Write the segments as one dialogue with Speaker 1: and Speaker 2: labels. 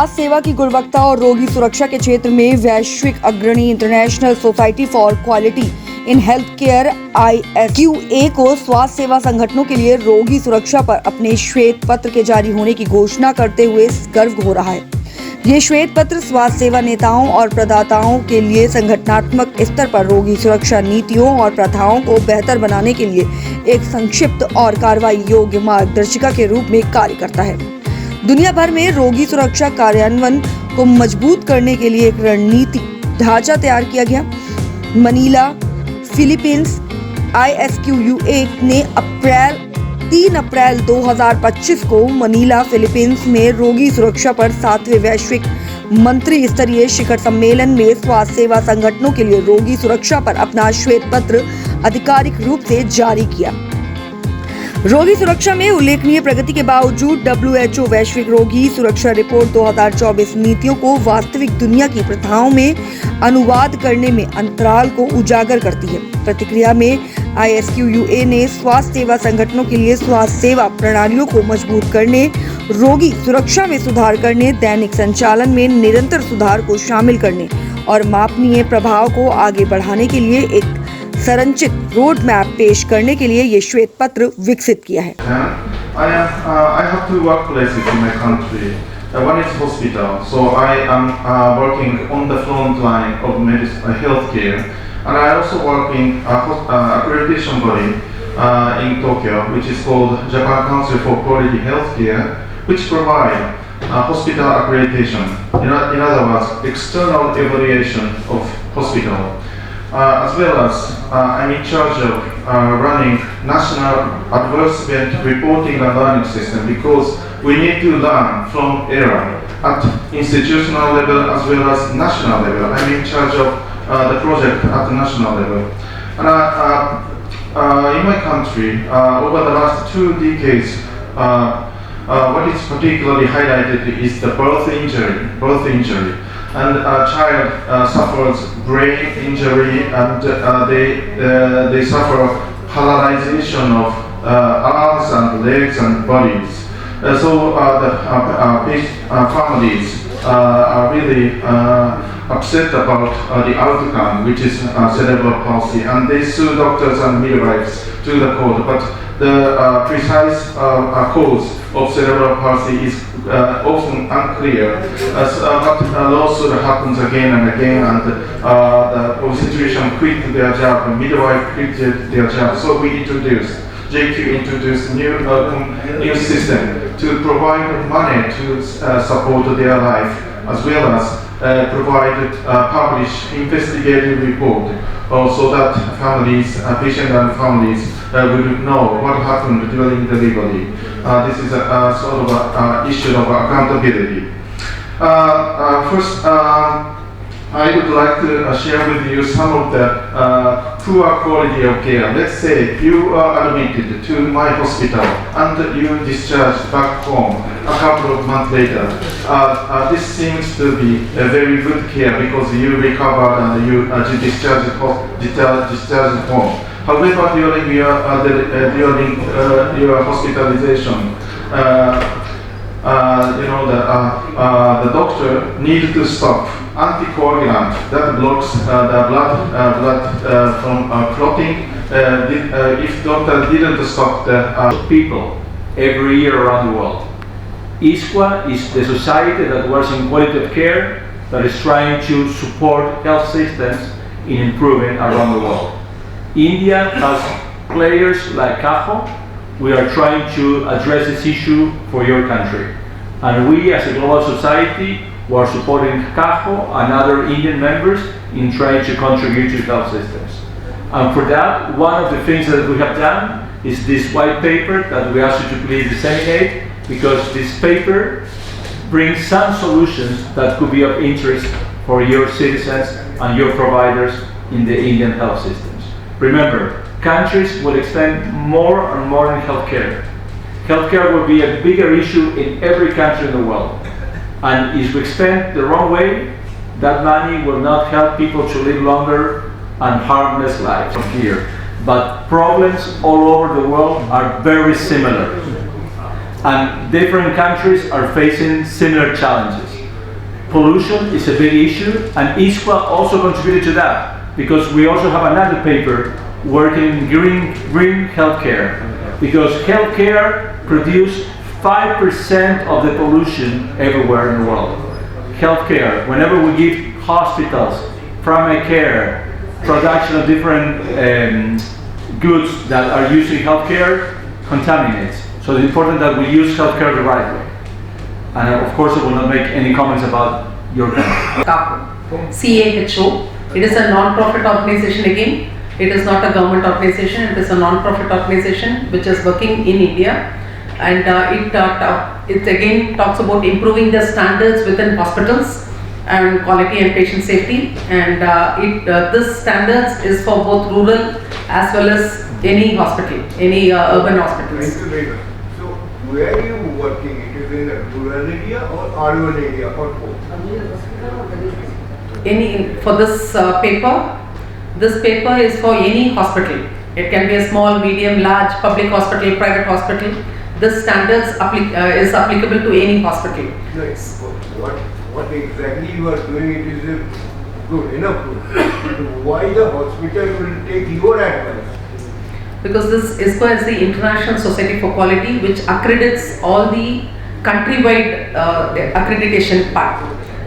Speaker 1: स्वास्थ्य सेवा की गुणवत्ता और रोगी सुरक्षा के क्षेत्र में वैश्विक अग्रणी international society for quality in health care ISQA को स्वास्थ्य सेवा संगठनों के लिए रोगी सुरक्षा पर अपने श्वेत पत्र के जारी होने की घोषणा करते हुए गर्व हो रहा है। ये श्वेत पत्र स्वास्थ्य सेवा नेताओं और प्रदाताओं के लिए संगठनात्मक स्तर पर रोगी सुरक्षा नीतियों और प्रथाओं को बेहतर बनाने के लिए एक संक्षिप्त और कार्रवाई योग्य मार्गदर्शिका के रूप में कार्य करता है। दुनिया भर में रोगी सुरक्षा कार्यान्वयन को मजबूत करने के लिए एक रणनीति ढांचा तैयार किया गया। मनीला, फिलीपींस ISQA ने 3 अप्रैल 2025 को मनीला, फिलीपींस में रोगी सुरक्षा पर 7वें वैश्विक मंत्री स्तरीय शिखर सम्मेलन में स्वास्थ्य सेवा संगठनों के लिए रोगी सुरक्षा पर अपना श्वेत पत्र आधिकारिक रूप से जारी किया। रोगी सुरक्षा में उल्लेखनीय प्रगति के बावजूद WHO वैश्विक रोगी सुरक्षा रिपोर्ट 2024 नीतियों को वास्तविक दुनिया की प्रथाओं में अनुवाद करने में अंतराल को उजागर करती है। प्रतिक्रिया में ISQA ने स्वास्थ्य सेवा संगठनों के लिए स्वास्थ्य सेवा प्रणालियों को मजबूत करने, रोगी सुरक्षा में सुधार करने, दैनिक संचालन में निरंतर सुधार को शामिल करने और मापनीय प्रभाव को आगे बढ़ाने के लिए एक संरचित रोड मैप पेश करने के लिए ये श्वेत पत्र विकसित किया है।
Speaker 2: I have two workplaces in my country. One is hospital, so I am working on the front line of healthcare, and I also work in accreditation body in Tokyo, which is called Japan Council for Quality Healthcare, which provide hospital accreditation. In other words, external evaluation of hospital. As well as I'm in charge of running national adverse event reporting and learning system, because we need to learn from error at institutional level as well as national level. I'm in charge of the project at the national level. And in my country, over the last 2 decades, what is particularly highlighted is the birth injury. And a child suffers brain injury, and they suffer paralyzation of arms and legs and bodies. So the families are really upset about the outcome, which is cerebral palsy, and they sue doctors and midwives to the court. But the precise cause of cerebral palsy is often unclear, as lawsuit happens again and again, and the obstetrician quit their job, the midwife quit their job. So we introduced new system to provide money to support their life, as well as publish investigative report, so that patient and families will know what happened during delivery. This is a sort of a issue of accountability. First, I would like to share with you some of the poor quality of care. Let's say you are admitted to my hospital and you discharged back home a couple of months later. This seems to be a very good care because you recovered and you discharged home. However, during your hospitalization, the doctor needed to stop anticoagulant that blocks the blood from clotting. If doctor didn't stop the
Speaker 3: people every year around the world. ISQA is the society that works in quality of care that is trying to support health systems in improving around the world. India has players like jaha. We are trying to address this issue for your country. And we as a global society are supporting jaha and other Indian members in trying to contribute to health systems. And for that, one of the things that we have done is this white paper that we ask you to please disseminate, because this paper brings some solutions that could be of interest for your citizens and your providers in the Indian health systems. Remember, countries will expend more and more in healthcare. Healthcare will be a bigger issue in every country in the world. And if we spend the wrong way, that money will not help people to live longer and harmless lives from here. But problems all over the world are very similar. And different countries are facing similar challenges. pollution is a big issue, and ISQA also contributed to that, because we also have another paper working in green healthcare, because healthcare produces 5% of the pollution everywhere in the world. Healthcare, whenever we give hospitals, primary care, production of different goods that are used in healthcare, contaminates. So it's important that we use healthcare the right way. And of course I will not make any comments about your country.
Speaker 4: CAHO. It is a non-profit organization again. It is not a government organization. It is a non-profit organization which is working in India. And it again talks about improving the standards within hospitals and quality and patient safety. And this standards is for both rural as well as any hospital, any urban hospitals.
Speaker 5: Thank you very much. So where are you working? It is in a rural area or urban area or both?
Speaker 4: For this paper is for any hospital. It can be a small, medium, large, public hospital, private hospital. This standards is applicable to any hospital.
Speaker 5: Yes. What exactly you are doing, it is good enough. Why the hospital will take your advice?
Speaker 4: Because this ISQA is the International Society for Quality, which accredits all the countrywide accreditation part.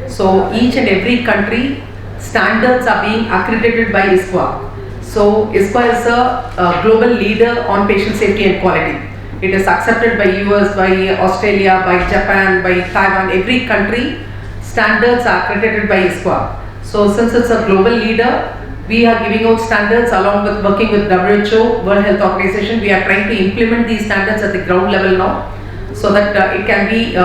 Speaker 4: So each and every country standards are being accredited by ISQA. So ISQA is a global leader on patient safety and quality. It is accepted by US, by Australia, by Japan, by Taiwan. Every country standards are accredited by ISQA. So since it's a global leader, we are giving out standards along with working with WHO, World Health Organization. We are trying to implement these standards at the ground level now, so that it can be,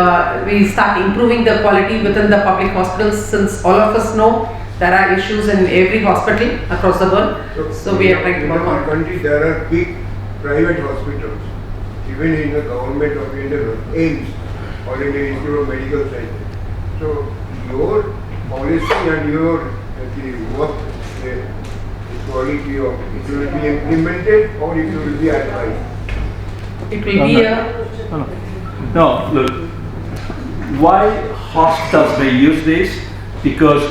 Speaker 4: we start improving the quality within the public hospitals, since all of us know there are issues in every hospital across the world. So we are trying to work on it.
Speaker 5: In our country there are big private hospitals, even in the government of India, AIMS, All India Institute of Medical Sciences. So your policy and your the quality of it will be implemented or it will be advised?
Speaker 4: It will be a...
Speaker 3: No, look, why hospitals may use this? Because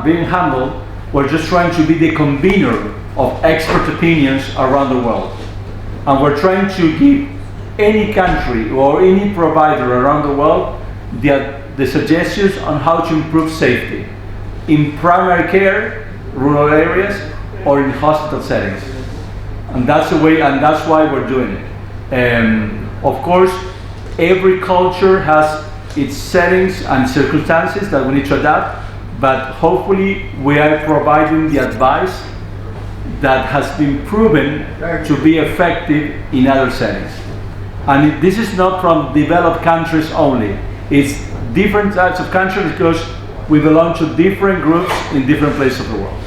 Speaker 3: being humble, we're just trying to be the convener of expert opinions around the world. And we're trying to give any country or any provider around the world the suggestions on how to improve safety in primary care, rural areas, or in hospital settings. And that's the way, and that's why we're doing it. Of course, every culture has its settings and circumstances that we need to adapt, but hopefully we are providing the advice that has been proven to be effective in other settings. And this is not from developed countries only. It's different types of countries because we belong to different groups in different places of the world.